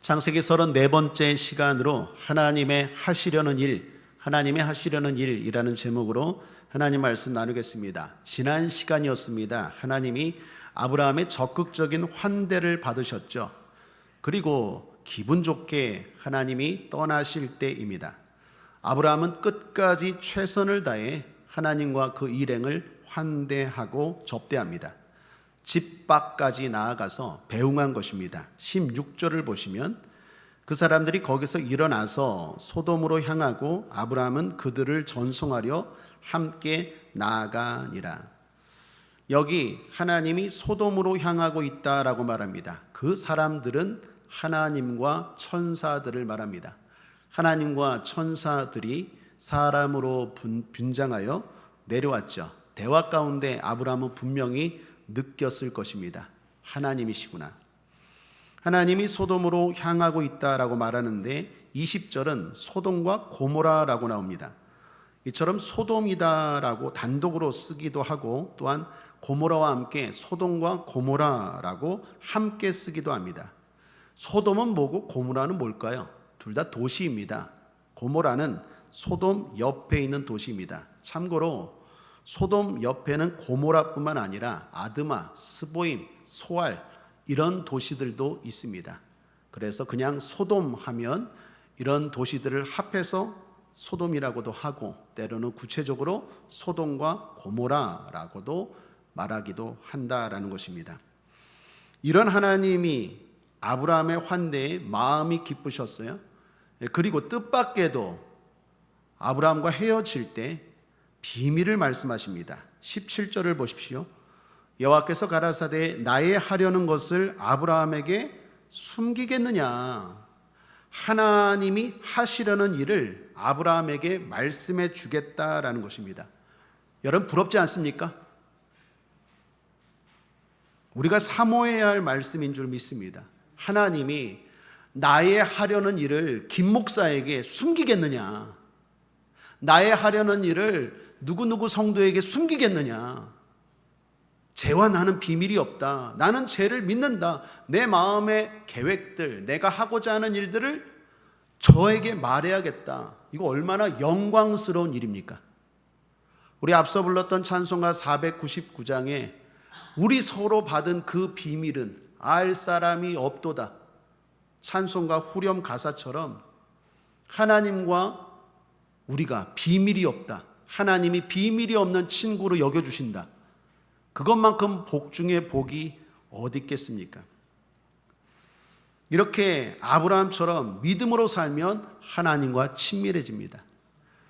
창세기 34번째 시간으로 하나님의 하시려는 일이라는 제목으로 하나님 말씀 나누겠습니다. 지난 시간이었습니다. 하나님이 아브라함의 적극적인 환대를 받으셨죠. 그리고 기분 좋게 하나님이 떠나실 때입니다. 아브라함은 끝까지 최선을 다해 하나님과 그 일행을 환대하고 접대합니다. 집 밖까지 나아가서 배웅한 것입니다. 16절을 보시면 그 사람들이 거기서 일어나서 소돔으로 향하고 아브라함은 그들을 전송하려 함께 나아가니라. 여기 하나님이 소돔으로 향하고 있다라고 말합니다. 그 사람들은 하나님과 천사들을 말합니다. 하나님과 천사들이 사람으로 분장하여 내려왔죠. 대화 가운데 아브라함은 분명히 느꼈을 것입니다. 하나님이시구나. 하나님이 소돔으로 향하고 있다라고 말하는데 20절은 소돔과 고모라라고 나옵니다. 이처럼 소돔이다라고 단독으로 쓰기도 하고 또한 고모라와 함께 소돔과 고모라라고 함께 쓰기도 합니다. 소돔은 뭐고 고모라는 뭘까요? 둘 다 도시입니다. 고모라는 소돔 옆에 있는 도시입니다. 참고로 소돔 옆에는 고모라뿐만 아니라 아드마, 스보임, 소알 이런 도시들도 있습니다. 그래서 그냥 소돔 하면 이런 도시들을 합해서 소돔이라고도 하고 때로는 구체적으로 소돔과 고모라라고도 말하기도 한다라는 것입니다. 이런 하나님이 아브라함의 환대에 마음이 기쁘셨어요. 그리고 뜻밖에도 아브라함과 헤어질 때 비밀을 말씀하십니다. 17절을 보십시오. 여호와께서 가라사대 나의 하려는 것을 아브라함에게 숨기겠느냐. 하나님이 하시려는 일을 아브라함에게 말씀해 주겠다라는 것입니다. 여러분 부럽지 않습니까? 우리가 사모해야 할 말씀인 줄 믿습니다. 하나님이 나의 하려는 일을 김 목사에게 숨기겠느냐. 나의 하려는 일을 누구누구 성도에게 숨기겠느냐. 죄와 나는 비밀이 없다. 나는 죄를 믿는다. 내 마음의 계획들, 내가 하고자 하는 일들을 저에게 말해야겠다. 이거 얼마나 영광스러운 일입니까? 우리 앞서 불렀던 찬송가 499장에 우리 서로 받은 그 비밀은 알 사람이 없도다. 찬송가 후렴 가사처럼 하나님과 우리가 비밀이 없다. 하나님이 비밀이 없는 친구로 여겨주신다. 그것만큼 복 중에 복이 어디 있겠습니까? 이렇게 아브라함처럼 믿음으로 살면 하나님과 친밀해집니다.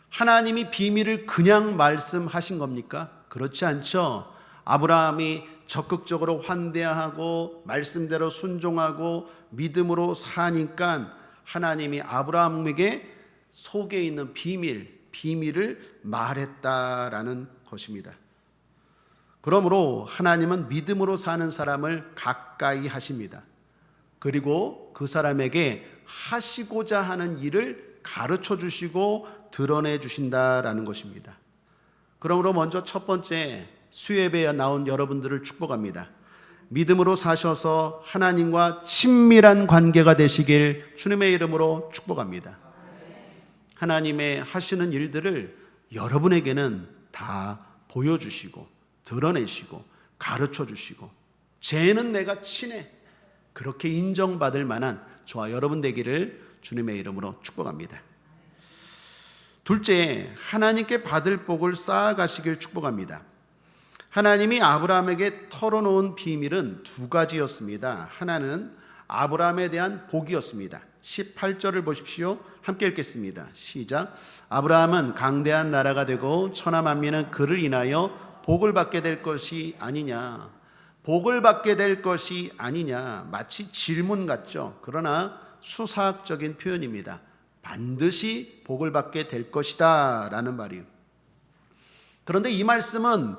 하나님이 비밀을 그냥 말씀하신 겁니까? 그렇지 않죠. 아브라함이 적극적으로 환대하고 말씀대로 순종하고 믿음으로 사니까 하나님이 아브라함에게 속에 있는 비밀을 말했다라는 것입니다. 그러므로 하나님은 믿음으로 사는 사람을 가까이 하십니다. 그리고 그 사람에게 하시고자 하는 일을 가르쳐 주시고 드러내 주신다라는 것입니다. 그러므로 먼저 첫 번째 수예배에 나온 여러분들을 축복합니다. 믿음으로 사셔서 하나님과 친밀한 관계가 되시길 주님의 이름으로 축복합니다. 하나님의 하시는 일들을 여러분에게는 다 보여주시고 드러내시고 가르쳐 주시고 죄는 내가 친해 그렇게 인정받을 만한 저와 여러분 되기를 주님의 이름으로 축복합니다. 둘째, 하나님께 받을 복을 쌓아가시길 축복합니다. 하나님이 아브라함에게 털어놓은 비밀은 두 가지였습니다. 하나는 아브라함에 대한 복이었습니다. 18절을 보십시오. 함께 읽겠습니다. 시작. 아브라함은 강대한 나라가 되고 천하 만민은 그를 인하여 복을 받게 될 것이 아니냐. 복을 받게 될 것이 아니냐. 마치 질문 같죠. 그러나 수사학적인 표현입니다. 반드시 복을 받게 될 것이다 라는 말이에요. 그런데 이 말씀은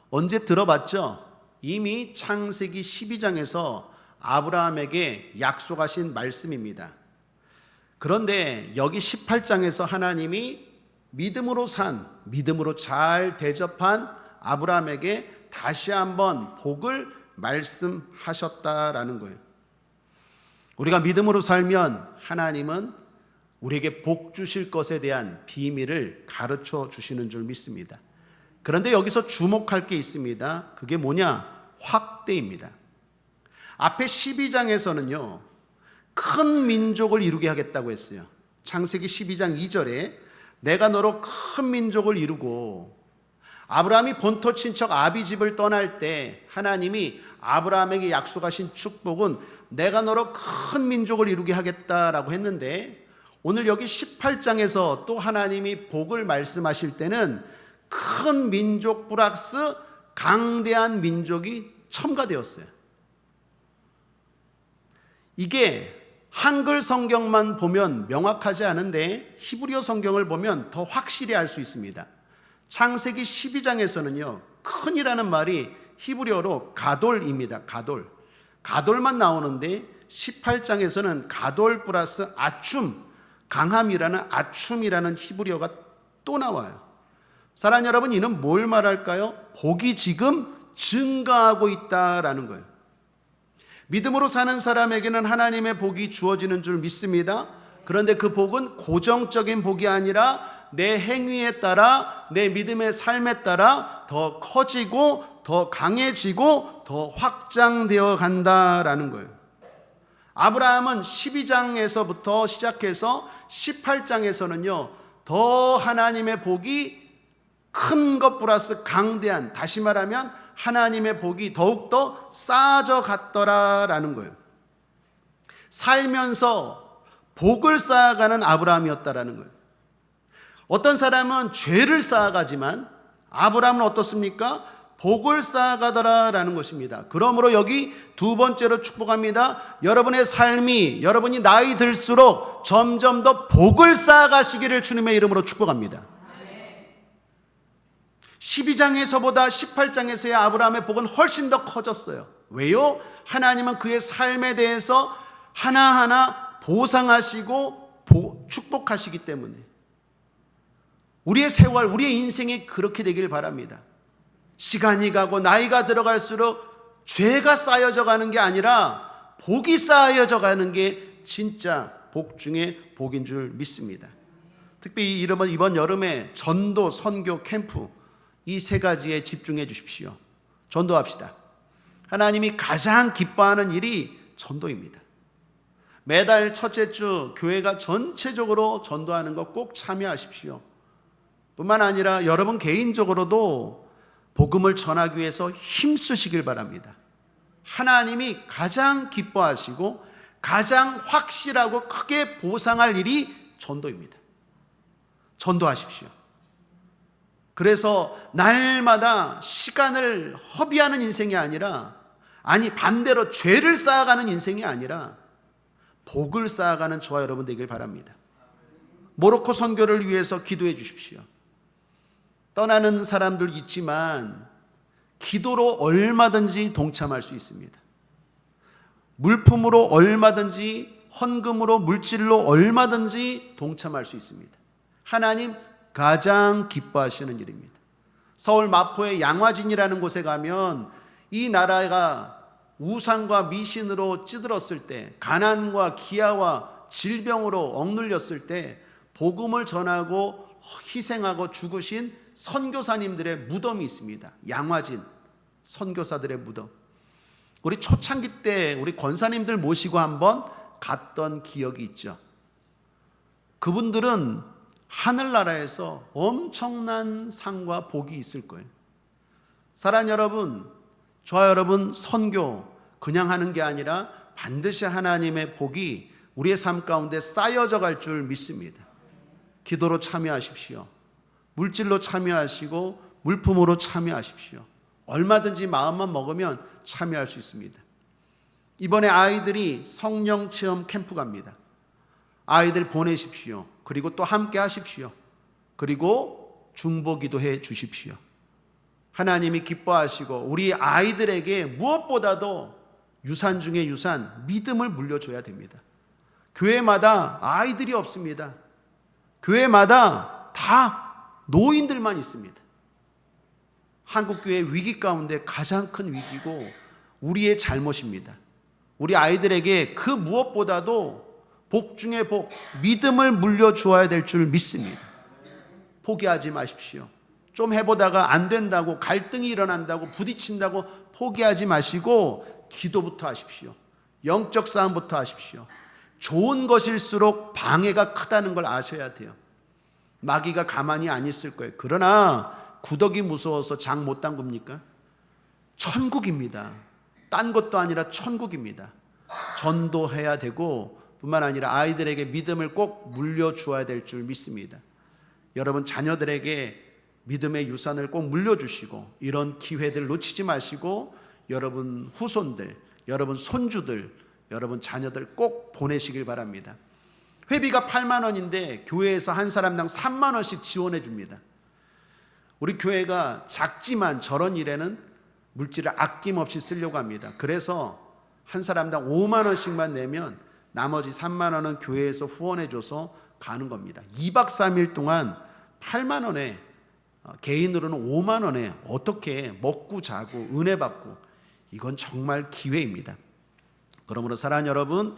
언제 들어봤죠? 이미 창세기 12장에서 아브라함에게 약속하신 말씀입니다. 그런데 여기 18장에서 하나님이 믿음으로 잘 대접한 아브라함에게 다시 한번 복을 말씀하셨다라는 거예요. 우리가 믿음으로 살면 하나님은 우리에게 복 주실 것에 대한 비밀을 가르쳐 주시는 줄 믿습니다. 그런데 여기서 주목할 게 있습니다. 그게 뭐냐? 확대입니다. 앞에 12장에서는요, 큰 민족을 이루게 하겠다고 했어요. 창세기 12장 2절에 내가 너로 큰 민족을 이루고, 아브라함이 본토 친척 아비집을 떠날 때 하나님이 아브라함에게 약속하신 축복은 내가 너로 큰 민족을 이루게 하겠다라고 했는데, 오늘 여기 18장에서 또 하나님이 복을 말씀하실 때는 큰 민족 플러스 강대한 민족이 첨가되었어요. 이게 한글 성경만 보면 명확하지 않은데 히브리어 성경을 보면 더 확실히 알 수 있습니다. 창세기 12장에서는요, 큰이라는 말이 히브리어로 가돌입니다. 가돌만 나오는데 18장에서는 가돌 플러스 아춤, 강함이라는 아춤이라는 히브리어가 또 나와요. 사랑하는 여러분, 이는 뭘 말할까요? 복이 지금 증가하고 있다라는 거예요. 믿음으로 사는 사람에게는 하나님의 복이 주어지는 줄 믿습니다. 그런데 그 복은 고정적인 복이 아니라 내 행위에 따라, 내 믿음의 삶에 따라 더 커지고 더 강해지고 더 확장되어 간다라는 거예요. 아브라함은 12장에서부터 시작해서 18장에서는요, 더 하나님의 복이 큰 것 플러스 강대한, 다시 말하면 하나님의 복이 더욱더 쌓아져 갔더라라는 거예요. 살면서 복을 쌓아가는 아브라함이었다라는 거예요. 어떤 사람은 죄를 쌓아가지만 아브라함은 어떻습니까? 복을 쌓아가더라라는 것입니다. 그러므로 여기 두 번째로 축복합니다. 여러분의 삶이, 여러분이 나이 들수록 점점 더 복을 쌓아가시기를 주님의 이름으로 축복합니다. 12장에서보다 18장에서의 아브라함의 복은 훨씬 더 커졌어요. 왜요? 하나님은 그의 삶에 대해서 하나하나 보상하시고 축복하시기 때문에. 우리의 세월, 우리의 인생이 그렇게 되길 바랍니다. 시간이 가고 나이가 들어갈수록 죄가 쌓여져 가는 게 아니라 복이 쌓여져 가는 게 진짜 복 중에 복인 줄 믿습니다. 특히 이번 여름에 전도, 선교, 캠프, 이 세 가지에 집중해 주십시오. 전도합시다. 하나님이 가장 기뻐하는 일이 전도입니다. 매달 첫째 주 교회가 전체적으로 전도하는 거 꼭 참여하십시오. 뿐만 아니라 여러분 개인적으로도 복음을 전하기 위해서 힘쓰시길 바랍니다. 하나님이 가장 기뻐하시고 가장 확실하고 크게 보상할 일이 전도입니다. 전도하십시오. 그래서 날마다 시간을 허비하는 인생이 아니라, 아니 반대로 죄를 쌓아가는 인생이 아니라 복을 쌓아가는 저와 여러분 되길 바랍니다. 모로코 선교를 위해서 기도해 주십시오. 떠나는 사람들 있지만 기도로 얼마든지 동참할 수 있습니다. 물품으로 얼마든지, 헌금으로, 물질로 얼마든지 동참할 수 있습니다. 하나님 가장 기뻐하시는 일입니다. 서울 마포의 양화진이라는 곳에 가면 이 나라가 우상과 미신으로 찌들었을 때, 가난과 기아와 질병으로 억눌렸을 때 복음을 전하고 희생하고 죽으신 선교사님들의 무덤이 있습니다. 양화진 선교사들의 무덤. 우리 초창기 때 우리 권사님들 모시고 한번 갔던 기억이 있죠. 그분들은 하늘나라에서 엄청난 상과 복이 있을 거예요. 사랑하는 여러분, 저와 여러분 선교 그냥 하는 게 아니라 반드시 하나님의 복이 우리의 삶 가운데 쌓여져 갈 줄 믿습니다. 기도로 참여하십시오. 물질로 참여하시고 물품으로 참여하십시오. 얼마든지 마음만 먹으면 참여할 수 있습니다. 이번에 아이들이 성령 체험 캠프 갑니다. 아이들 보내십시오. 그리고 또 함께 하십시오. 그리고 중보기도 해 주십시오. 하나님이 기뻐하시고 우리 아이들에게 무엇보다도 유산 중에 유산, 믿음을 물려줘야 됩니다. 교회마다 아이들이 없습니다. 교회마다 다 노인들만 있습니다. 한국교회 위기 가운데 가장 큰 위기고 우리의 잘못입니다. 우리 아이들에게 그 무엇보다도 복 중에 복, 믿음을 물려주어야 될 줄 믿습니다. 포기하지 마십시오. 좀 해보다가 안 된다고, 갈등이 일어난다고, 부딪힌다고 포기하지 마시고 기도부터 하십시오. 영적 싸움부터 하십시오. 좋은 것일수록 방해가 크다는 걸 아셔야 돼요. 마귀가 가만히 안 있을 거예요. 그러나 구더기 무서워서 장 못 담굽니까? 천국입니다. 딴 것도 아니라 천국입니다. 전도해야 되고 뿐만 아니라 아이들에게 믿음을 꼭 물려주어야 될 줄 믿습니다. 여러분 자녀들에게 믿음의 유산을 꼭 물려주시고 이런 기회들 놓치지 마시고 여러분 후손들, 여러분 손주들, 여러분 자녀들 꼭 보내시길 바랍니다. 회비가 8만 원인데 교회에서 한 사람당 3만 원씩 지원해 줍니다. 우리 교회가 작지만 저런 일에는 물질을 아낌없이 쓰려고 합니다. 그래서 한 사람당 5만 원씩만 내면 나머지 3만 원은 교회에서 후원해 줘서 가는 겁니다. 2박 3일 동안 8만 원에 개인으로는 5만 원에 어떻게 먹고 자고 은혜 받고, 이건 정말 기회입니다. 그러므로 사랑하는 여러분,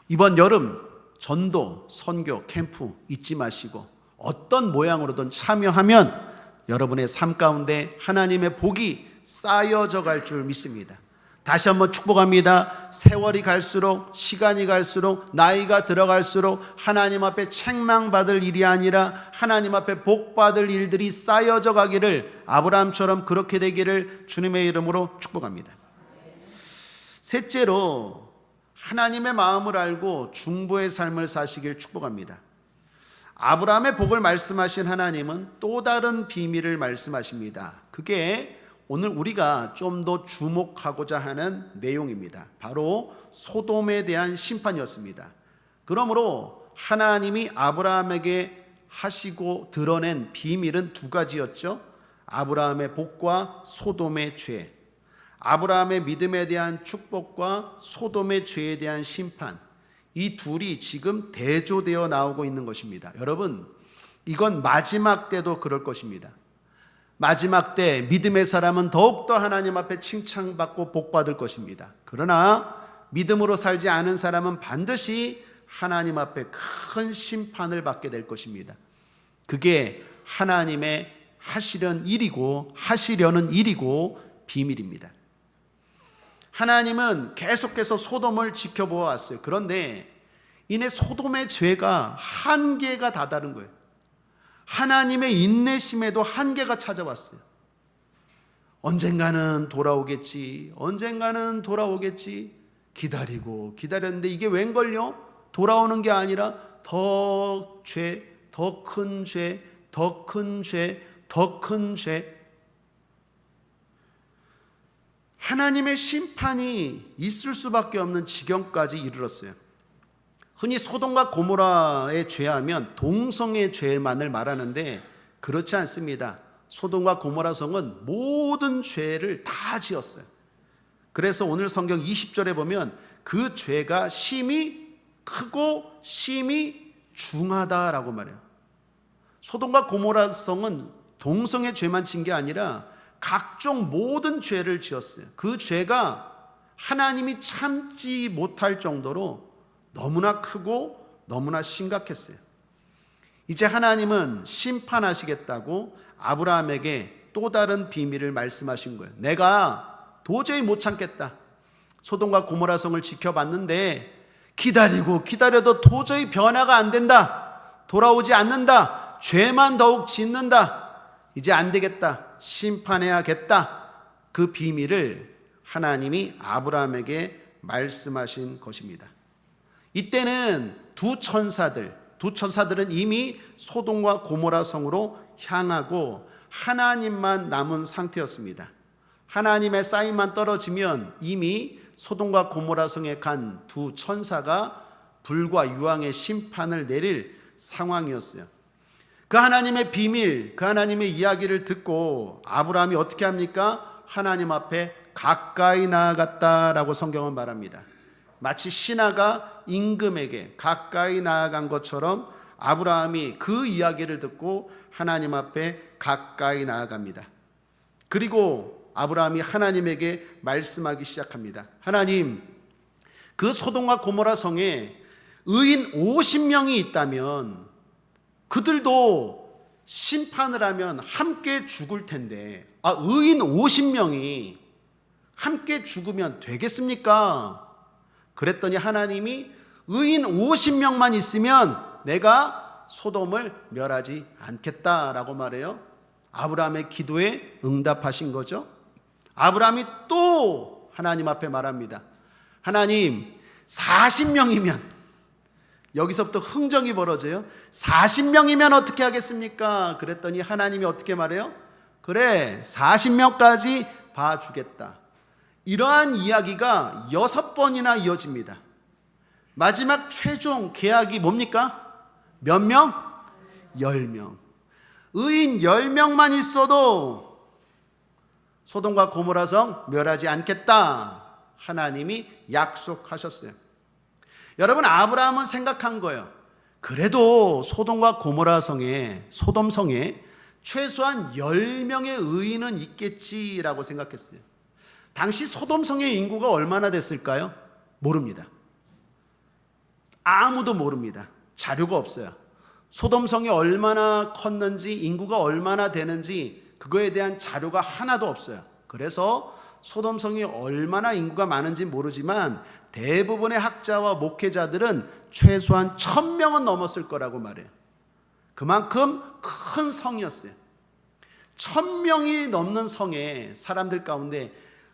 이번 여름 전도, 선교, 캠프 잊지 마시고 어떤 모양으로든 참여하면 여러분의 삶 가운데 하나님의 복이 쌓여져 갈 줄 믿습니다. 다시 한번 축복합니다. 세월이 갈수록, 시간이 갈수록, 나이가 들어갈수록 하나님 앞에 책망받을 일이 아니라 하나님 앞에 복받을 일들이 쌓여져 가기를, 아브라함처럼 그렇게 되기를 주님의 이름으로 축복합니다. 셋째로, 하나님의 마음을 알고 중보의 삶을 사시길 축복합니다. 아브라함의 복을 말씀하신 하나님은 또 다른 비밀을 말씀하십니다. 그게 오늘 우리가 좀 더 주목하고자 하는 내용입니다. 바로 소돔에 대한 심판이었습니다. 그러므로 하나님이 아브라함에게 하시고 드러낸 비밀은 두 가지였죠. 아브라함의 복과 소돔의 죄, 아브라함의 믿음에 대한 축복과 소돔의 죄에 대한 심판, 이 둘이 지금 대조되어 나오고 있는 것입니다. 여러분, 이건 마지막 때도 그럴 것입니다. 마지막 때 믿음의 사람은 더욱더 하나님 앞에 칭찬받고 복받을 것입니다. 그러나 믿음으로 살지 않은 사람은 반드시 하나님 앞에 큰 심판을 받게 될 것입니다. 그게 하나님의 하시려는 일이고 비밀입니다. 하나님은 계속해서 소돔을 지켜보았어요. 그런데 이내 소돔의 죄가 한계가 다다른 거예요. 하나님의 인내심에도 한계가 찾아왔어요. 언젠가는 돌아오겠지, 언젠가는 돌아오겠지 기다렸는데 이게 웬걸요? 돌아오는 게 아니라 더 죄, 더 큰 죄, 더 큰 죄, 더 큰 죄. 하나님의 심판이 있을 수밖에 없는 지경까지 이르렀어요. 흔히 소돔과 고모라의 죄하면 동성의 죄만을 말하는데 그렇지 않습니다. 소돔과 고모라 성은 모든 죄를 다 지었어요. 그래서 오늘 성경 20절에 보면 그 죄가 심히 크고 심히 중하다라고 말해요. 소돔과 고모라 성은 동성의 죄만 진 게 아니라 각종 모든 죄를 지었어요. 그 죄가 하나님이 참지 못할 정도로 너무나 크고 너무나 심각했어요. 이제 하나님은 심판하시겠다고 아브라함에게 또 다른 비밀을 말씀하신 거예요. 내가 도저히 못 참겠다. 소돔과 고모라 성을 지켜봤는데 기다려도 도저히 변화가 안 된다. 돌아오지 않는다. 죄만 더욱 짓는다. 이제 안 되겠다. 심판해야겠다. 그 비밀을 하나님이 아브라함에게 말씀하신 것입니다. 이때는 두 천사들은 이미 소돔과 고모라 성으로 향하고 하나님만 남은 상태였습니다. 하나님의 사인만 떨어지면 이미 소돔과 고모라 성에 간 두 천사가 불과 유황의 심판을 내릴 상황이었어요. 그 하나님의 비밀, 그 하나님의 이야기를 듣고 아브라함이 어떻게 합니까? 하나님 앞에 가까이 나아갔다라고 성경은 말합니다. 마치 신하가 임금에게 가까이 나아간 것처럼 아브라함이 그 이야기를 듣고 하나님 앞에 가까이 나아갑니다. 그리고 아브라함이 하나님에게 말씀하기 시작합니다. 하나님, 그 소돔과 고모라 성에 의인 50명이 있다면 그들도 심판을 하면 함께 죽을 텐데, 의인 50명이 함께 죽으면 되겠습니까? 그랬더니 하나님이 의인 50명만 있으면 내가 소돔을 멸하지 않겠다라고 말해요. 아브라함의 기도에 응답하신 거죠. 아브라함이 또 하나님 앞에 말합니다. 하나님, 40명이면, 여기서부터 흥정이 벌어져요. 40명이면 어떻게 하겠습니까? 그랬더니 하나님이 어떻게 말해요? 그래, 40명까지 봐주겠다. 이러한 이야기가 6번이나 이어집니다. 마지막 최종 계약이 뭡니까? 몇 명? 10명. 의인 10명만 있어도 소돔과 고모라 성 멸하지 않겠다. 하나님이 약속하셨어요. 여러분, 아브라함은 생각한 거예요. 그래도 소돔과 고모라 성에, 소돔 성에 최소한 10명의 의인은 있겠지라고 생각했어요. 당시 소돔 성의 인구가 얼마나 됐을까요? 모릅니다. 아무도 모릅니다. 자료가 없어요. 소돔 성이 얼마나 컸는지, 인구가 얼마나 되는지 그거에 대한 자료가 하나도 없어요. 그래서 소돔 성이 얼마나 인구가 많은지 모르지만 대부분의 학자와 목회자들은 최소한 1000명은 넘었을 거라고 말해요. 그만큼 큰 성이었어요. 1000명이 넘는 성에 사람들 가운데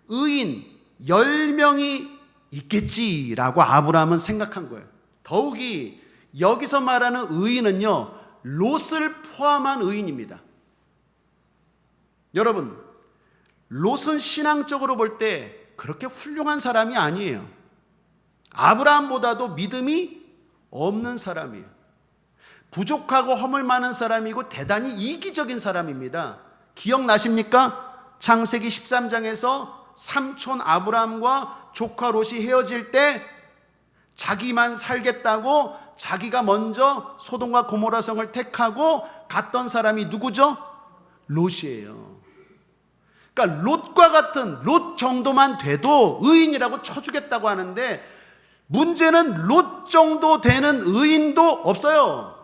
의인 10명이 있겠지라고 아브라함은 생각한 거예요. 더욱이 여기서 말하는 의인은요, 롯을 포함한 의인입니다. 여러분, 롯은 신앙적으로 볼 때 그렇게 훌륭한 사람이 아니에요. 아브라함보다도 믿음이 없는 사람이에요. 부족하고 허물 많은 사람이고 대단히 이기적인 사람입니다. 기억나십니까? 창세기 13장에서 삼촌 아브라함과 조카 롯이 헤어질 때 자기만 살겠다고 자기가 먼저 소돔과 고모라 성을 택하고 갔던 사람이 누구죠? 롯이에요. 그러니까 롯과 같은, 롯 정도만 돼도 의인이라고 쳐주겠다고 하는데 문제는 롯 정도 되는 의인도 없어요.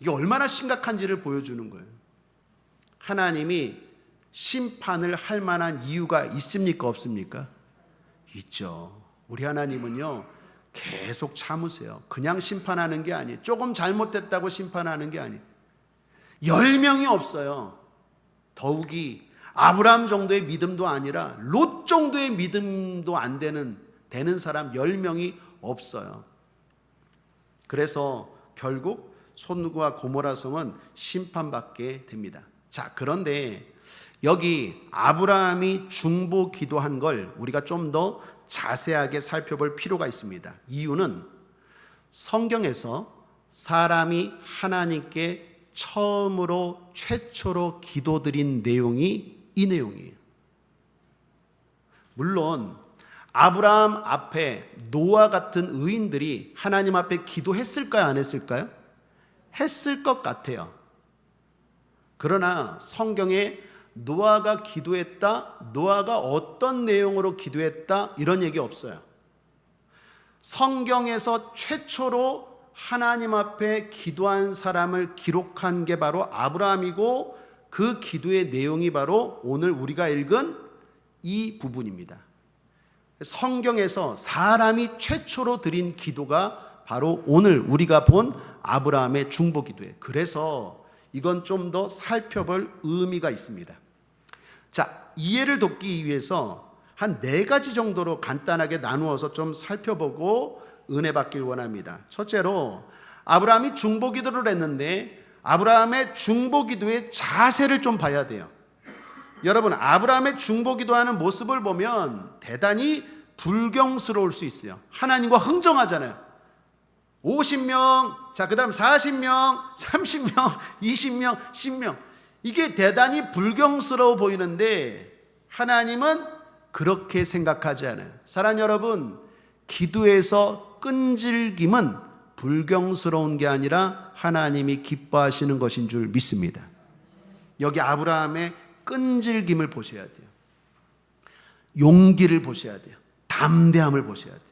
이게 얼마나 심각한지를 보여주는 거예요. 하나님이 심판을 할 만한 이유가 있습니까? 없습니까? 있죠. 우리 하나님은요, 계속 참으세요. 그냥 심판하는 게 아니에요. 조금 잘못됐다고 심판하는 게 아니에요. 10명이 없어요. 더욱이 아브라함 정도의 믿음도 아니라 롯 정도의 믿음도 안 되는 사람 10명이 없어요. 그래서 결국 소돔과 고모라 성은 심판받게 됩니다. 자, 그런데 여기 아브라함이 중보 기도한 걸 우리가 좀 더 자세하게 살펴볼 필요가 있습니다. 이유는 성경에서 사람이 하나님께 처음으로 최초로 기도드린 내용이 이 내용이에요. 물론 아브라함 앞에 노아 같은 의인들이 하나님 앞에 기도했을까요? 안 했을까요? 했을 것 같아요. 그러나 성경에 노아가 기도했다, 노아가 어떤 내용으로 기도했다, 이런 얘기 없어요. 성경에서 최초로 하나님 앞에 기도한 사람을 기록한 게 바로 아브라함이고 그 기도의 내용이 바로 오늘 우리가 읽은 이 부분입니다. 성경에서 사람이 최초로 드린 기도가 바로 오늘 우리가 본 아브라함의 중보 기도예요. 그래서 이건 좀 더 살펴볼 의미가 있습니다. 자, 이해를 돕기 위해서 한 4가지 정도로 간단하게 나누어서 좀 살펴보고 은혜 받길 원합니다. 첫째로 아브라함이 중보 기도를 했는데 아브라함의 중보 기도의 자세를 좀 봐야 돼요. 여러분, 아브라함의 중보 기도하는 모습을 보면 대단히 불경스러울 수 있어요. 하나님과 흥정하잖아요. 50명, 자, 그 다음 40명, 30명, 20명, 10명. 이게 대단히 불경스러워 보이는데 하나님은 그렇게 생각하지 않아요. 사랑 여러분, 기도에서 끈질김은 불경스러운 게 아니라 하나님이 기뻐하시는 것인 줄 믿습니다. 여기 아브라함의 끈질김을 보셔야 돼요. 용기를 보셔야 돼요. 담대함을 보셔야 돼요.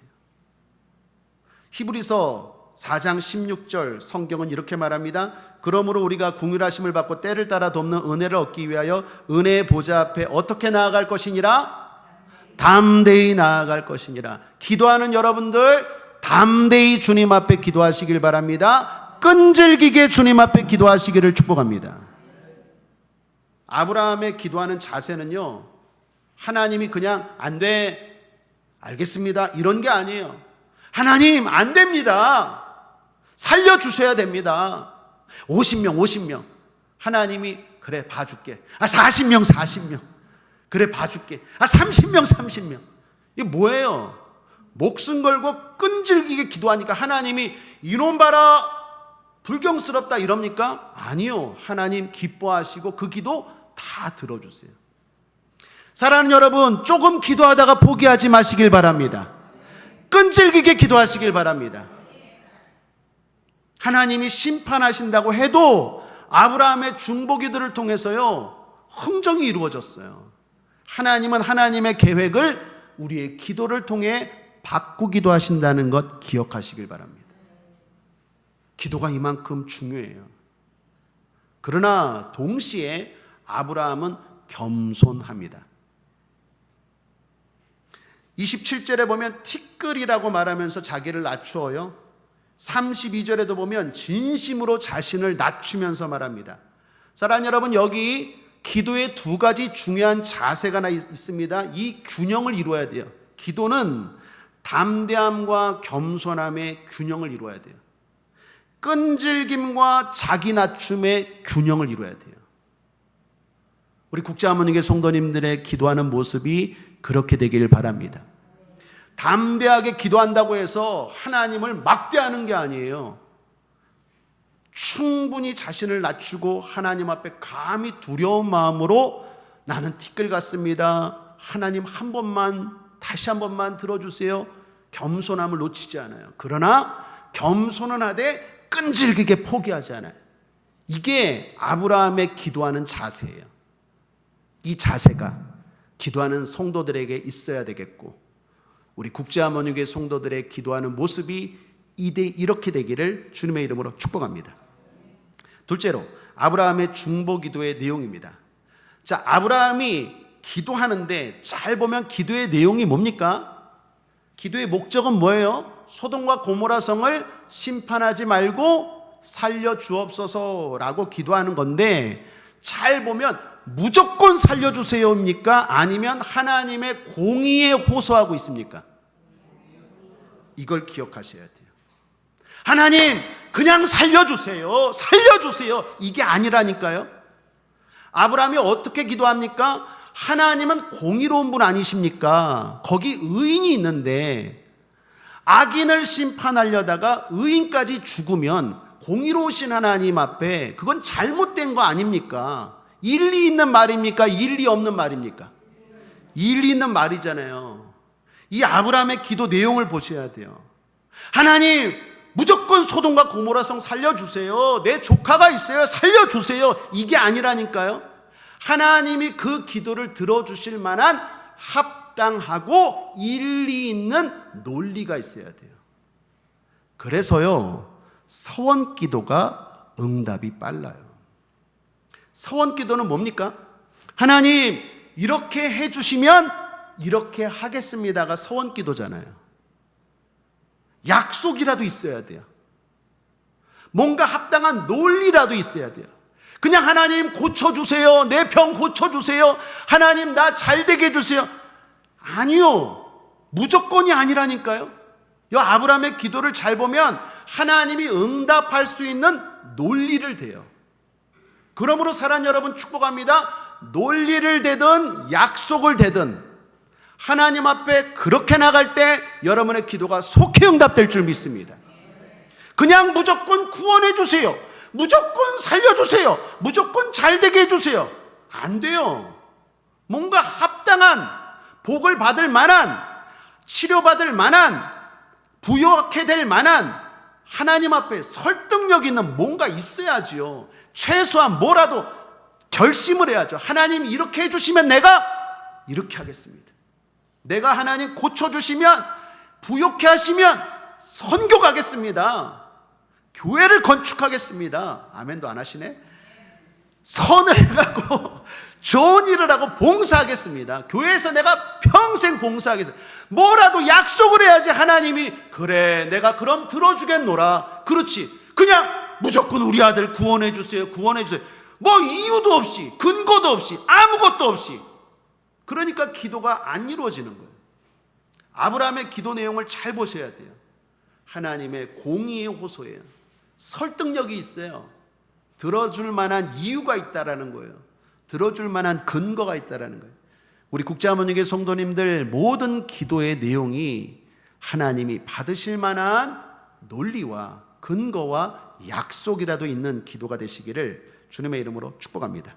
히브리서 4장 16절 성경은 이렇게 말합니다. 그러므로 우리가 긍휼하심을 받고 때를 따라 돕는 은혜를 얻기 위하여 은혜의 보좌 앞에 어떻게 나아갈 것이니라? 담대히 나아갈 것이니라. 기도하는 여러분들 담대히 주님 앞에 기도하시길 바랍니다. 끈질기게 주님 앞에 기도하시기를 축복합니다. 아브라함의 기도하는 자세는요, 하나님이 그냥 안 돼, 알겠습니다, 이런 게 아니에요. 하나님 안 됩니다, 살려주셔야 됩니다. 50명 하나님이 그래 봐줄게. 40명 그래 봐줄게. 30명 이게 뭐예요? 목숨 걸고 끈질기게 기도하니까 하나님이 이놈 봐라 불경스럽다 이럽니까? 아니요. 하나님 기뻐하시고 그 기도 다 들어주세요. 사랑하는 여러분, 조금 기도하다가 포기하지 마시길 바랍니다. 끈질기게 기도하시길 바랍니다. 하나님이 심판하신다고 해도 아브라함의 중보기도를 통해서요, 흥정이 이루어졌어요. 하나님은 하나님의 계획을 우리의 기도를 통해 바꾸기도 하신다는 것 기억하시길 바랍니다. 기도가 이만큼 중요해요. 그러나 동시에 아브라함은 겸손합니다. 27절에 보면 티끌이라고 말하면서 자기를 낮추어요. 32절에도 보면 진심으로 자신을 낮추면서 말합니다. 사랑하는 여러분, 여기 기도에 두 가지 중요한 자세가 하나 있습니다. 이 균형을 이루어야 돼요. 기도는 담대함과 겸손함의 균형을 이루어야 돼요. 끈질김과 자기 낮춤의 균형을 이루어야 돼요. 우리 국제하모니교 성도님들의 기도하는 모습이 그렇게 되길 바랍니다. 담대하게 기도한다고 해서 하나님을 막대하는 게 아니에요. 충분히 자신을 낮추고 하나님 앞에 감히 두려운 마음으로 나는 티끌 같습니다, 하나님 한 번만, 다시 한 번만 들어주세요. 겸손함을 놓치지 않아요. 그러나 겸손은 하되 끈질기게 포기하지 않아요. 이게 아브라함의 기도하는 자세예요. 이 자세가 기도하는 성도들에게 있어야 되겠고, 우리 국제하모니교회 성도들의 기도하는 모습이 이렇게 되기를 주님의 이름으로 축복합니다. 둘째로 아브라함의 중보기도의 내용입니다. 자, 아브라함이 기도하는데 잘 보면 기도의 내용이 뭡니까? 기도의 목적은 뭐예요? 소돔과 고모라 성을 심판하지 말고 살려주옵소서라고 기도하는 건데, 잘 보면 무조건 살려주세요입니까? 아니면 하나님의 공의에 호소하고 있습니까? 이걸 기억하셔야 돼요. 하나님 그냥 살려주세요, 살려주세요, 이게 아니라니까요. 아브라함이 어떻게 기도합니까? 하나님은 공의로운 분 아니십니까? 거기 의인이 있는데 악인을 심판하려다가 의인까지 죽으면 공의로우신 하나님 앞에 그건 잘못된 거 아닙니까? 일리 있는 말입니까? 일리 없는 말입니까? 일리 있는 말이잖아요. 이 아브라함의 기도 내용을 보셔야 돼요. 하나님 무조건 소돔과 고모라 성 살려주세요, 내 조카가 있어요, 살려주세요, 이게 아니라니까요. 하나님이 그 기도를 들어주실 만한 합당하고 일리 있는 논리가 있어야 돼요. 그래서요, 서원기도가 응답이 빨라요. 서원기도는 뭡니까? 하나님 이렇게 해주시면 이렇게 하겠습니다가 서원기도잖아요. 약속이라도 있어야 돼요. 뭔가 합당한 논리라도 있어야 돼요. 그냥 하나님 고쳐주세요, 내 병 고쳐주세요, 하나님 나 잘되게 해주세요, 아니요, 무조건이 아니라니까요. 이 아브라함의 기도를 잘 보면 하나님이 응답할 수 있는 논리를 대요. 그러므로 사랑하는 여러분 축복합니다. 논리를 대든 약속을 대든 하나님 앞에 그렇게 나갈 때 여러분의 기도가 속히 응답될 줄 믿습니다. 그냥 무조건 구원해 주세요, 무조건 살려주세요, 무조건 잘되게 해주세요, 안 돼요. 뭔가 합당한, 복을 받을 만한, 치료받을 만한, 부여하게 될 만한 하나님 앞에 설득력 있는 뭔가 있어야지요. 최소한 뭐라도 결심을 해야죠. 하나님 이렇게 해주시면 내가 이렇게 하겠습니다. 내가 하나님 고쳐주시면, 부욕해 하시면 선교 가겠습니다. 교회를 건축하겠습니다. 아멘도 안 하시네. 선을 해가고 좋은 일을 하고 봉사하겠습니다. 교회에서 내가 평생 봉사하겠습니다. 뭐라도 약속을 해야지 하나님이 그래 내가 그럼 들어주겠노라. 그렇지 그냥 무조건 우리 아들 구원해 주세요, 구원해 주세요. 뭐 이유도 없이 근거도 없이 아무것도 없이. 그러니까 기도가 안 이루어지는 거예요. 아브라함의 기도 내용을 잘 보셔야 돼요. 하나님의 공의의 호소예요. 설득력이 있어요. 들어줄 만한 이유가 있다라는 거예요. 들어줄 만한 근거가 있다라는 거예요. 우리 국제하모니교회 성도님들 모든 기도의 내용이 하나님이 받으실 만한 논리와 근거와 약속이라도 있는 기도가 되시기를 주님의 이름으로 축복합니다.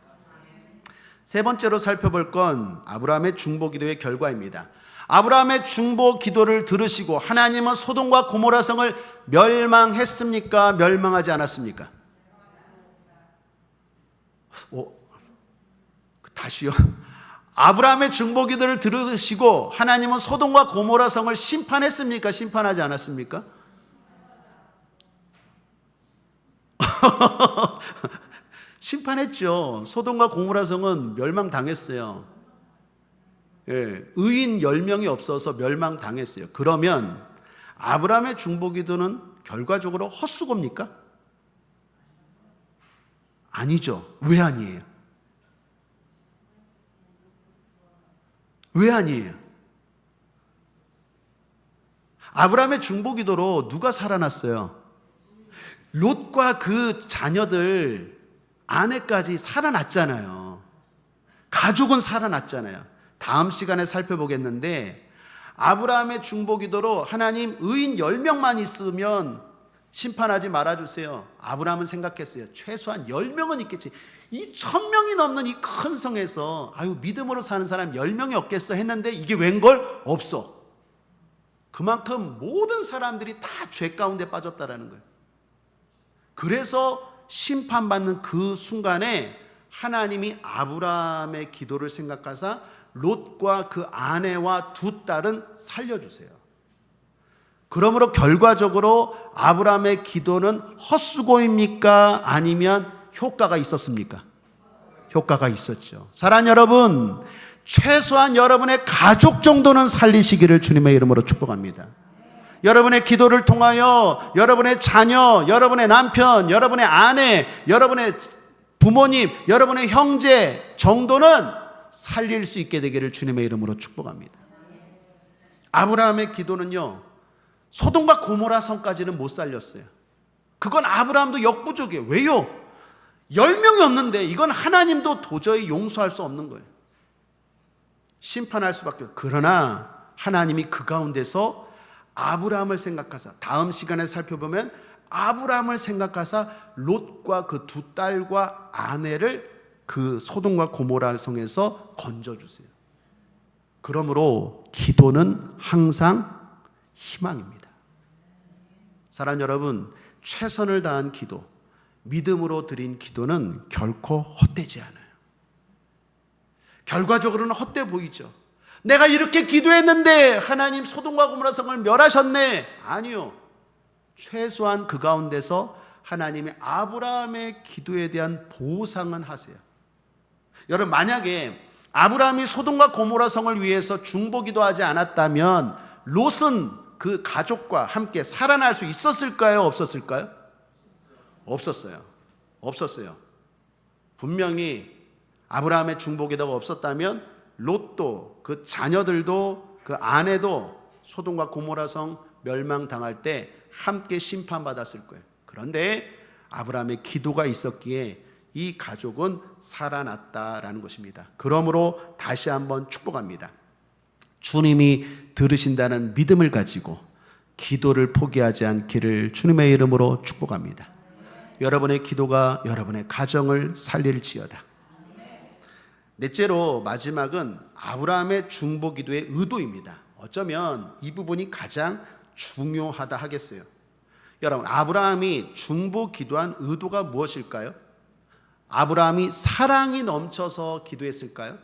세 번째로 살펴볼 건 아브라함의 중보 기도의 결과입니다. 아브라함의 중보 기도를 들으시고 하나님은 소돔과 고모라 성을 멸망했습니까? 멸망하지 않았습니까? 다시요. 아브라함의 중보 기도를 들으시고 하나님은 소돔과 고모라 성을 심판했습니까? 심판하지 않았습니까? 심판했죠. 소돔과 고모라 성은 멸망당했어요. 예, 의인 10명이 없어서 멸망당했어요. 그러면 아브라함의 중보 기도는 결과적으로 헛수고입니까? 아니죠. 왜 아니에요? 왜 아니에요? 아브라함의 중보 기도로 누가 살아났어요? 롯과 그 자녀들, 아내까지 살아났잖아요. 가족은 살아났잖아요. 다음 시간에 살펴보겠는데 아브라함의 중보 기도로 하나님 의인 10명만 있으면 심판하지 말아주세요. 아브라함은 생각했어요. 최소한 10명은 있겠지. 이 1000명이 넘는 이 큰 성에서 믿음으로 사는 사람 10명이 없겠어 했는데 이게 웬걸? 없어. 그만큼 모든 사람들이 다 죄 가운데 빠졌다라는 거예요. 그래서 심판받는 그 순간에 하나님이 아브라함의 기도를 생각하사 롯과 그 아내와 두 딸은 살려주세요. 그러므로 결과적으로 아브라함의 기도는 헛수고입니까? 아니면 효과가 있었습니까? 효과가 있었죠. 사랑하는 여러분, 최소한 여러분의 가족 정도는 살리시기를 주님의 이름으로 축복합니다. 여러분의 기도를 통하여 여러분의 자녀, 여러분의 남편, 여러분의 아내, 여러분의 부모님, 여러분의 형제 정도는 살릴 수 있게 되기를 주님의 이름으로 축복합니다. 아브라함의 기도는요, 소돔과 고모라 성까지는 못 살렸어요. 그건 아브라함도 역부족이에요. 왜요? 10명이 없는데 이건 하나님도 도저히 용서할 수 없는 거예요. 심판할 수밖에 없어요. 그러나 하나님이 그 가운데서 아브라함을 생각하사, 다음 시간에 살펴보면 아브라함을 생각하사 롯과 그 두 딸과 아내를 그 소돔과 고모라 성에서 건져주세요. 그러므로 기도는 항상 희망입니다. 사랑하는 여러분, 최선을 다한 기도, 믿음으로 드린 기도는 결코 헛되지 않아요. 결과적으로는 헛돼 보이죠. 내가 이렇게 기도했는데 하나님 소돔과 고모라 성을 멸하셨네. 아니요. 최소한 그 가운데서 하나님이 아브라함의 기도에 대한 보상은 하세요. 여러분, 만약에 아브라함이 소돔과 고모라 성을 위해서 중보기도하지 않았다면 롯은 그 가족과 함께 살아날 수 있었을까요? 없었을까요? 없었어요. 분명히 아브라함의 중보기도가 없었다면 롯도, 그 자녀들도, 그 아내도 소돔과 고모라 성 멸망당할 때 함께 심판받았을 거예요. 그런데 아브라함의 기도가 있었기에 이 가족은 살아났다라는 것입니다. 그러므로 다시 한번 축복합니다. 주님이 들으신다는 믿음을 가지고 기도를 포기하지 않기를 주님의 이름으로 축복합니다. 여러분의 기도가 여러분의 가정을 살릴지어다. 넷째로 마지막은 아브라함의 중보 기도의 의도입니다. 어쩌면 이 부분이 가장 중요하다 하겠어요. 여러분, 아브라함이 중보 기도한 의도가 무엇일까요? 아브라함이 사랑이 넘쳐서 기도했을까요?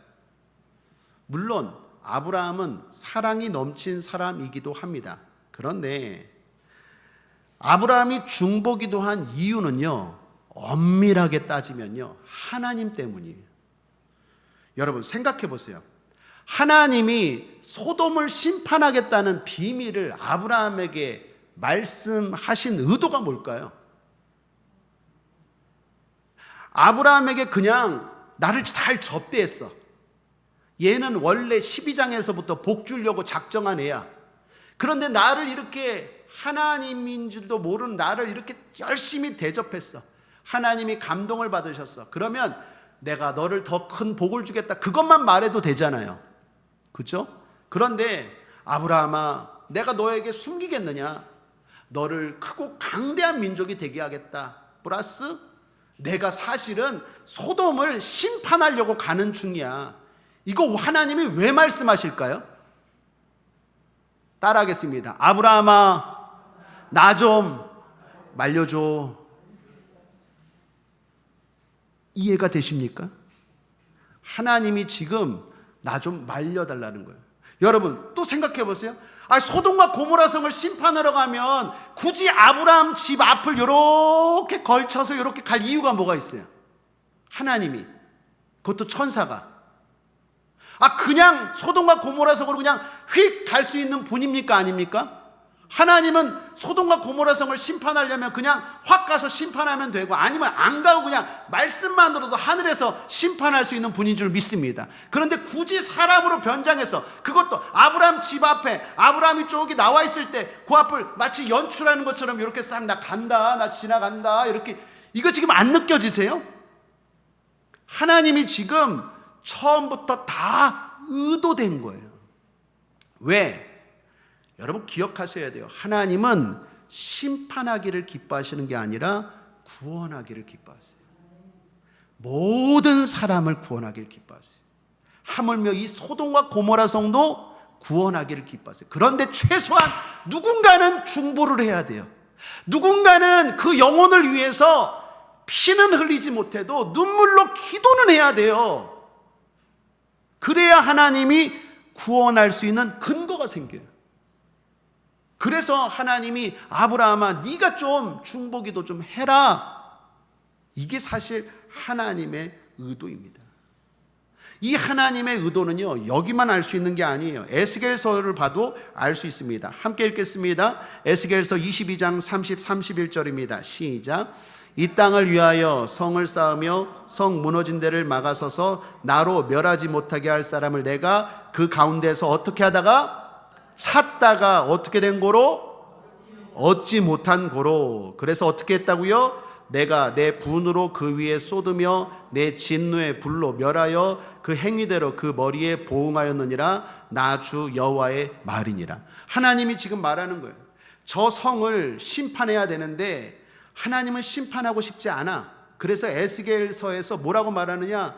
물론 아브라함은 사랑이 넘친 사람이기도 합니다. 그런데 아브라함이 중보기도 한 이유는요, 엄밀하게 따지면요, 하나님 때문이에요. 여러분 생각해 보세요. 하나님이 소돔을 심판하겠다는 비밀을 아브라함에게 말씀하신 의도가 뭘까요? 아브라함에게 그냥 나를 잘 접대했어. 얘는 원래 12장에서부터 복 주려고 작정한 애야. 그런데 나를 이렇게 하나님인 줄도 모르는 나를 이렇게 열심히 대접했어. 하나님이 감동을 받으셨어. 그러면 내가 너를 더 큰 복을 주겠다. 그것만 말해도 되잖아요. 그렇죠? 그런데 아브라함아, 내가 너에게 숨기겠느냐? 너를 크고 강대한 민족이 되게 하겠다. 플러스 내가 사실은 소돔을 심판하려고 가는 중이야. 이거 하나님이 왜 말씀하실까요? 따라하겠습니다. 아브라함아, 나 좀 말려줘. 이해가 되십니까? 하나님이 지금 나 좀 말려달라는 거예요. 여러분 또 생각해 보세요. 소돔과 고모라 성을 심판하러 가면 굳이 아브라함 집 앞을 이렇게 걸쳐서 이렇게 갈 이유가 뭐가 있어요? 하나님이, 그것도 천사가 그냥 소돔과 고모라 성으로 그냥 휙 갈 수 있는 분입니까? 아닙니까? 하나님은 소돔과 고모라 성을 심판하려면 그냥 확 가서 심판하면 되고, 아니면 안 가고 그냥 말씀만으로도 하늘에서 심판할 수 있는 분인 줄 믿습니다. 그런데 굳이 사람으로 변장해서, 그것도 아브라함 집 앞에 아브라함이 저기 나와 있을 때 그 앞을 마치 연출하는 것처럼 이렇게 싹 나 간다, 나 지나간다, 이렇게, 이거 지금 안 느껴지세요? 하나님이 지금 처음부터 다 의도된 거예요. 왜? 여러분 기억하셔야 돼요. 하나님은 심판하기를 기뻐하시는 게 아니라 구원하기를 기뻐하세요. 모든 사람을 구원하기를 기뻐하세요. 하물며 이 소돔과 고모라 성도 구원하기를 기뻐하세요. 그런데 최소한 누군가는 중보를 해야 돼요. 누군가는 그 영혼을 위해서 피는 흘리지 못해도 눈물로 기도는 해야 돼요. 그래야 하나님이 구원할 수 있는 근거가 생겨요. 그래서 하나님이 아브라함아, 네가 좀 중보기도 좀 해라. 이게 사실 하나님의 의도입니다. 이 하나님의 의도는요, 여기만 알 수 있는 게 아니에요. 에스겔서를 봐도 알 수 있습니다. 함께 읽겠습니다. 에스겔서 22장 30, 31절입니다. 시작. 이 땅을 위하여 성을 쌓으며 성 무너진 데를 막아서서 나로 멸하지 못하게 할 사람을 내가 그 가운데서 어떻게 하다가 찾다가 어떻게 된 고로? 얻지 못한 고로. 그래서 어떻게 했다고요? 내가 내 분으로 그 위에 쏟으며 내 진노의 불로 멸하여 그 행위대로 그 머리에 보응하였느니라. 나 주 여호와의 말이니라. 하나님이 지금 말하는 거예요. 저 성을 심판해야 되는데 하나님은 심판하고 싶지 않아. 그래서 에스겔서에서 뭐라고 말하느냐?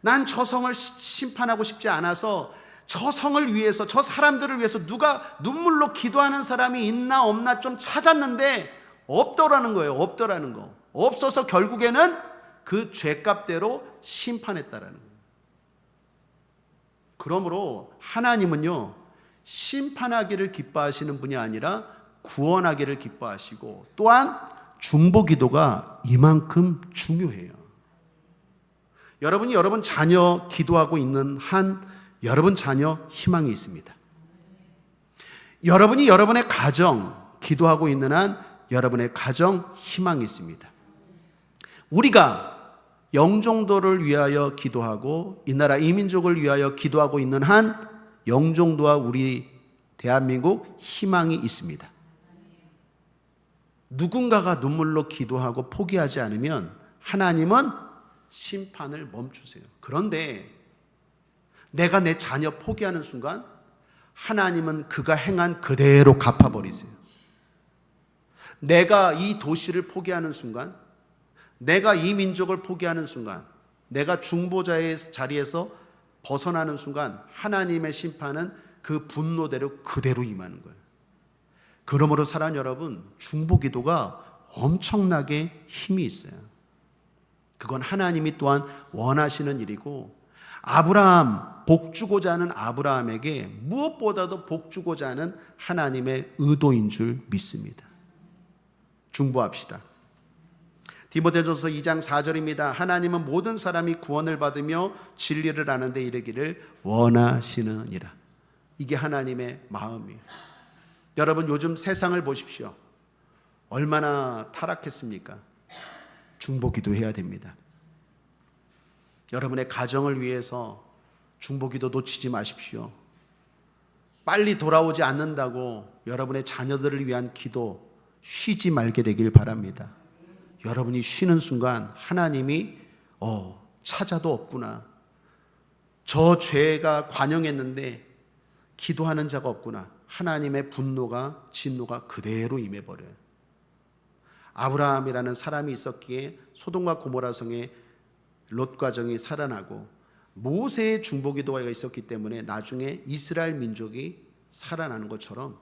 난 저 성을 심판하고 싶지 않아서 저 성을 위해서, 저 사람들을 위해서 누가 눈물로 기도하는 사람이 있나 없나 좀 찾았는데 없더라는 거예요. 없더라는 거. 없어서 결국에는 그 죄값대로 심판했다라는 거예요. 그러므로 하나님은요, 심판하기를 기뻐하시는 분이 아니라 구원하기를 기뻐하시고, 또한 중보기도가 이만큼 중요해요. 여러분이 여러분 자녀 기도하고 있는 한 여러분 자녀 희망이 있습니다. 여러분이 여러분의 가정 기도하고 있는 한 여러분의 가정 희망이 있습니다. 우리가 영종도를 위하여 기도하고 이 나라 이 민족을 위하여 기도하고 있는 한 영종도와 우리 대한민국 희망이 있습니다. 누군가가 눈물로 기도하고 포기하지 않으면 하나님은 심판을 멈추세요. 그런데 내가 내 자녀 포기하는 순간 하나님은 그가 행한 그대로 갚아버리세요. 내가 이 도시를 포기하는 순간, 내가 이 민족을 포기하는 순간, 내가 중보자의 자리에서 벗어나는 순간 하나님의 심판은 그 분노대로 그대로 임하는 거예요. 그러므로 사랑하는 여러분, 중보기도가 엄청나게 힘이 있어요. 그건 하나님이 또한 원하시는 일이고, 아브라함, 복 주고자 하는 아브라함에게 무엇보다도 복 주고자 하는 하나님의 의도인 줄 믿습니다. 중보합시다. 디모데전서 2장 4절입니다. 하나님은 모든 사람이 구원을 받으며 진리를 아는 데 이르기를 원하시느니라. 이게 하나님의 마음이에요. 여러분, 요즘 세상을 보십시오. 얼마나 타락했습니까? 중보기도 해야 됩니다. 여러분의 가정을 위해서 중보기도 놓치지 마십시오. 빨리 돌아오지 않는다고 여러분의 자녀들을 위한 기도 쉬지 말게 되길 바랍니다. 여러분이 쉬는 순간 하나님이 찾아도 없구나. 저 죄가 관영했는데 기도하는 자가 없구나. 하나님의 분노가, 진노가 그대로 임해버려요. 아브라함이라는 사람이 있었기에 소돔과 고모라 성에 롯 가정이 살아나고, 모세의 중보기도가 있었기 때문에 나중에 이스라엘 민족이 살아나는 것처럼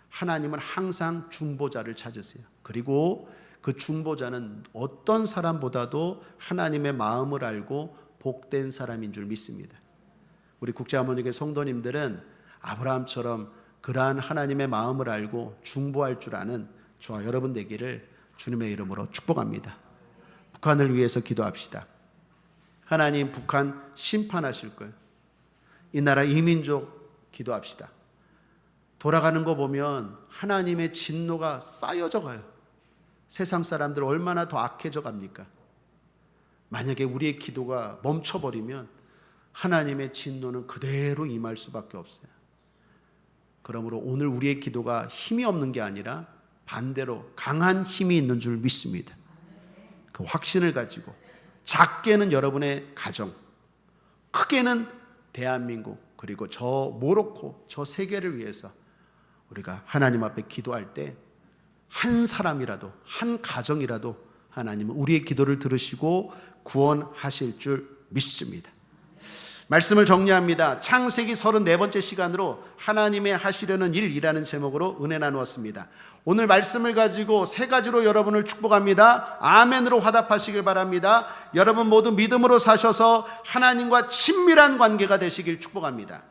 하나님은 항상 중보자를 찾으세요. 그리고 그 중보자는 어떤 사람보다도 하나님의 마음을 알고 복된 사람인 줄 믿습니다. 우리 국제하모니교회 성도님들은 아브라함처럼 그러한 하나님의 마음을 알고 중보할 줄 아는 저와 여러분 되기를 주님의 이름으로 축복합니다. 북한을 위해서 기도합시다. 하나님, 북한 심판하실 거예요. 이 나라 이민족 기도합시다. 돌아가는 거 보면 하나님의 진노가 쌓여져 가요. 세상 사람들 얼마나 더 악해져 갑니까? 만약에 우리의 기도가 멈춰버리면 하나님의 진노는 그대로 임할 수밖에 없어요. 그러므로 오늘 우리의 기도가 힘이 없는 게 아니라 반대로 강한 힘이 있는 줄 믿습니다. 그 확신을 가지고 작게는 여러분의 가정, 크게는 대한민국, 그리고 저 모로코, 저 세계를 위해서 우리가 하나님 앞에 기도할 때 한 사람이라도, 한 가정이라도 하나님은 우리의 기도를 들으시고 구원하실 줄 믿습니다. 말씀을 정리합니다. 창세기 34번째 시간으로 하나님의 하시려는 일이라는 제목으로 은혜 나누었습니다. 오늘 말씀을 가지고 세 가지로 여러분을 축복합니다. 아멘으로 화답하시길 바랍니다. 여러분 모두 믿음으로 사셔서 하나님과 친밀한 관계가 되시길 축복합니다.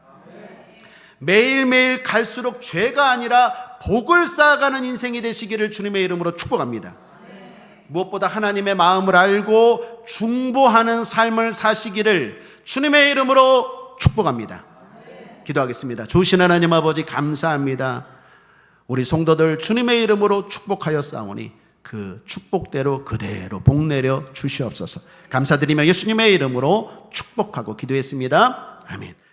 매일매일 갈수록 죄가 아니라 복을 쌓아가는 인생이 되시기를 주님의 이름으로 축복합니다. 무엇보다 하나님의 마음을 알고 중보하는 삶을 사시기를 주님의 이름으로 축복합니다. 기도하겠습니다. 좋으신 하나님 아버지, 감사합니다. 우리 성도들 주님의 이름으로 축복하였사오니 그 축복대로 그대로 복내려 주시옵소서. 감사드리며 예수님의 이름으로 축복하고 기도했습니다. 아멘.